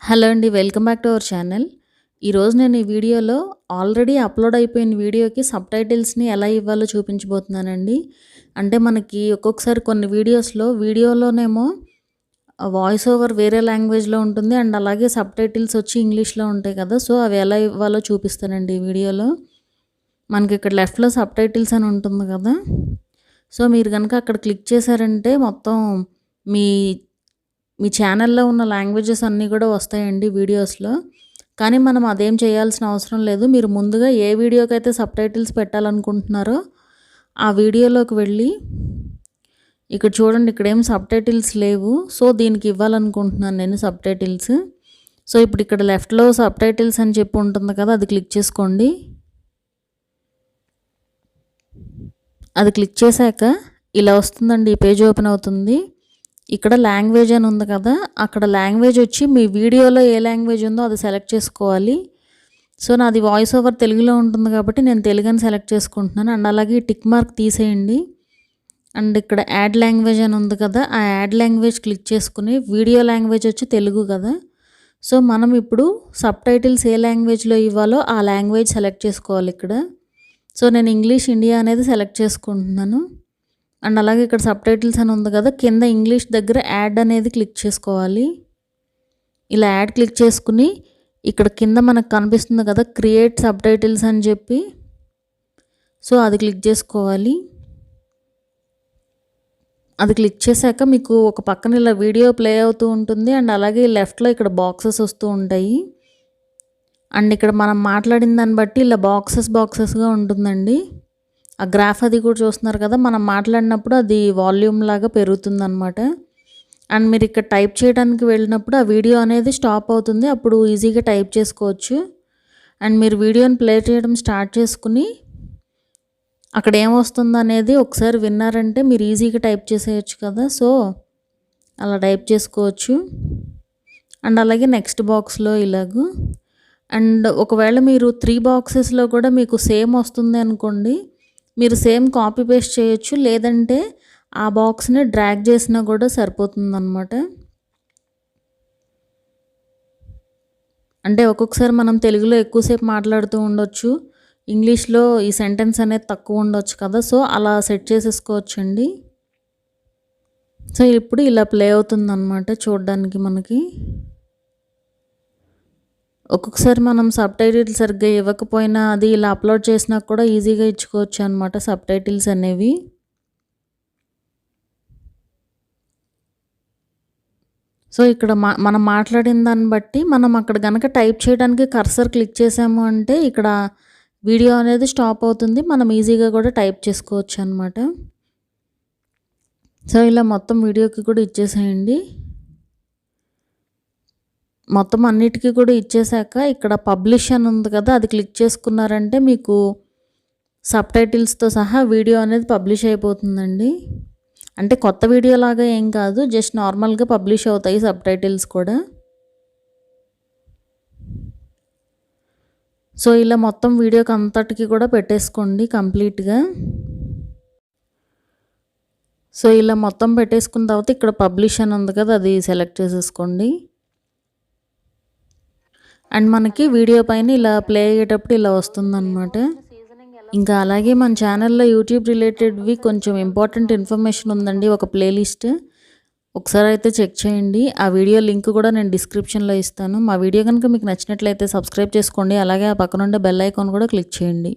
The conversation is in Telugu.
హలో అండి. Welcome back to our channel. ఈరోజు నేను ఈ వీడియోలో ఆల్రెడీ అప్లోడ్ అయిపోయిన వీడియోకి సబ్‌టైటిల్స్‌ని ఎలా ఇవ్వాలో చూపించబోతున్నానండి. అంటే మనకి ఒక్కొక్కసారి కొన్ని వీడియోలోనేమో వాయిస్ ఓవర్ వేరే లాంగ్వేజ్‌లో ఉంటుంది. అండ్ అలాగే సబ్‌టైటిల్స్ వచ్చి ఇంగ్లీష్‌లో ఉంటాయి కదా! సో, అవి ఎలా ఇవ్వాలో చూపిస్తానండి ఈ వీడియోలో. మనకి ఇక్కడ లెఫ్ట్‌లో సబ్‌టైటిల్స్ అని ఉంటుంది కదా! సో, మీరు గనుక అక్కడ క్లిక్ చేశారంటే మొత్తం మీ మీ ఛానల్‌లో ఉన్న లాంగ్వేజెస్ అన్నీ కూడా వస్తాయండి వీడియోస్‌లో. కానీ మనం అదేం చేయాల్సిన అవసరం లేదు. మీరు ముందుగా ఏ వీడియోకైతే సబ్‌టైటిల్స్ పెట్టాలనుకుంటున్నారో ఆ వీడియోలోకి వెళ్ళి ఇక్కడ చూడండి, ఇక్కడేం సబ్‌టైటిల్స్ లేవు. సో, దీనికి ఇవ్వాలనుకుంటున్నాను నేను సబ్‌టైటిల్స్. సో, ఇప్పుడు ఇక్కడ లెఫ్ట్‌లో సబ్‌టైటిల్స్ అని చెప్పి ఉంటుంది కదా! అది క్లిక్ చేసుకోండి. అది క్లిక్ చేశాక ఇలా వస్తుందండి. ఈ పేజ్ ఓపెన్ అవుతుంది. ఇక్కడ లాంగ్వేజ్ అని ఉంది కదా! అక్కడ లాంగ్వేజ్ వచ్చి మీ వీడియోలో ఏ లాంగ్వేజ్ ఉందో అది సెలెక్ట్ చేసుకోవాలి. సో, నాది వాయిస్ ఓవర్ తెలుగులో ఉంటుంది కాబట్టి నేను తెలుగు అని సెలెక్ట్ చేసుకుంటున్నాను. అండ్ అలాగే టిక్ మార్క్ తీసేయండి. అండ్ ఇక్కడ యాడ్ లాంగ్వేజ్ అని ఉంది కదా! ఆ యాడ్ లాంగ్వేజ్ క్లిక్ చేసుకుని వీడియో లాంగ్వేజ్ వచ్చి తెలుగు కదా! సో, మనం ఇప్పుడు సబ్‌టైటిల్స్ ఏ లాంగ్వేజ్‌లో ఇవ్వాలో ఆ లాంగ్వేజ్ సెలెక్ట్ చేసుకోవాలి ఇక్కడ. సో, నేను ఇంగ్లీష్ ఇండియా అనేది సెలెక్ట్ చేసుకుంటున్నాను. అండ్ అలాగే ఇక్కడ సబ్‌టైటిల్స్ అని ఉంది కదా! కింద ఇంగ్లీష్ దగ్గర యాడ్ అనేది క్లిక్ చేసుకోవాలి. ఇలా యాడ్ క్లిక్ చేసుకుని ఇక్కడ కింద మనకు కనిపిస్తుంది కదా! క్రియేట్ సబ్‌టైటిల్స్ అని చెప్పి. సో, అది క్లిక్ చేసుకోవాలి. అది క్లిక్ చేశాక మీకు ఒక పక్కన ఇలా వీడియో ప్లే అవుతూ ఉంటుంది. అండ్ అలాగే లెఫ్ట్‌లో ఇక్కడ బాక్సెస్ వస్తూ ఉంటాయి. అండ్ ఇక్కడ మనం మాట్లాడిన దాన్ని బట్టి ఇలా బాక్సెస్‌గా ఉంటుందండి. ఆ గ్రాఫ్ అది కూడా చూస్తున్నారు కదా! మనం మాట్లాడినప్పుడు అది వాల్యూమ్ లాగా పెరుగుతుందనమాట. అండ్ మీరు ఇక్కడ టైప్ చేయడానికి వెళ్ళినప్పుడు ఆ వీడియో అనేది స్టాప్ అవుతుంది. అప్పుడు ఈజీగా టైప్ చేసుకోవచ్చు. అండ్ మీరు వీడియోని ప్లే చేయడం స్టార్ట్ చేసుకుని అక్కడ ఏమొస్తుందో అనేది ఒకసారి విన్నారంటే మీరు ఈజీగా టైప్ చేసేయచ్చు కదా! సో, అలా టైప్ చేసుకోవచ్చు. అండ్ అలాగే నెక్స్ట్ బాక్స్‌లో ఇలాగూ. అండ్ ఒకవేళ మీరు 3 బాక్సెస్‌లో కూడా మీకు సేమ్ వస్తుంది అనుకోండి, మీరు సేమ్ కాపీ పేస్ట్ చేయొచ్చు. లేదంటే ఆ బాక్స్‌ని డ్రాగ్ చేసినా కూడా సరిపోతుందన్నమాట. అంటే ఒక్కొక్కసారి మనం తెలుగులో ఎక్కువసేపు మాట్లాడుతూ ఉండొచ్చు. ఇంగ్లీష్‌లో ఈ సెంటెన్స్ అనేది తక్కువ ఉండొచ్చు కదా! సో, అలా సెట్ చేసేసుకోవచ్చండి. సో, ఇప్పుడు ఇలా ప్లే అవుతుందన్నమాట చూడడానికి మనకి. ఒక్కొక్కసారి మనం సబ్‌టైటిల్ సరిగ్గా ఇవ్వకపోయినా అది ఇలా అప్లోడ్ చేసినా కూడా ఈజీగా ఇచ్చుకోవచ్చు అనమాట సబ్‌టైటిల్స్ అనేవి. సో, ఇక్కడ మనం మాట్లాడిన దాన్ని బట్టి మనం అక్కడ గనక టైప్ చేయడానికి కర్సర్ క్లిక్ చేసాము అంటే ఇక్కడ వీడియో అనేది స్టాప్ అవుతుంది. మనం ఈజీగా కూడా టైప్ చేసుకోవచ్చు అనమాట. సో, ఇలా మొత్తం వీడియోకి కూడా ఇచ్చేసేయండి. మొత్తం అన్నిటికీ కూడా ఇచ్చేసాక ఇక్కడ పబ్లిష్ అని ఉంది కదా! అది క్లిక్ చేసుకున్నారంటే మీకు సబ్‌టైటిల్స్‌తో సహా వీడియో అనేది పబ్లిష్ అయిపోతుందండి. అంటే కొత్త వీడియో లాగా ఏం కాదు. జస్ట్ నార్మల్‌గా పబ్లిష్ అవుతాయి సబ్‌టైటిల్స్ కూడా. సో, ఇలా మొత్తం వీడియోకి అంతటికి కూడా పెట్టేసుకోండి కంప్లీట్‌గా. సో, ఇలా మొత్తం పెట్టేసుకున్న తర్వాత ఇక్కడ పబ్లిష్ అని ఉంది కదా! అది సెలెక్ట్ చేసేసుకోండి. అండ్ మనకి వీడియో పైన ఇలా ప్లే అయ్యేటప్పుడు ఇలా వస్తుందన్నమాట. ఇంకా అలాగే మన ఛానల్లో యూట్యూబ్ రిలేటెడ్వి కొంచెం ఇంపార్టెంట్ ఇన్ఫర్మేషన్ ఉందండి. ఒక ప్లేలిస్ట్ ఒకసారి అయితే చెక్ చేయండి. ఆ వీడియో లింక్ కూడా నేను డిస్క్రిప్షన్లో ఇస్తాను. మా వీడియో కనుక మీకు నచ్చినట్లయితే సబ్స్క్రైబ్ చేసుకోండి. అలాగే ఆ పక్కనుండే బెల్ ఐకాన్ కూడా క్లిక్ చేయండి.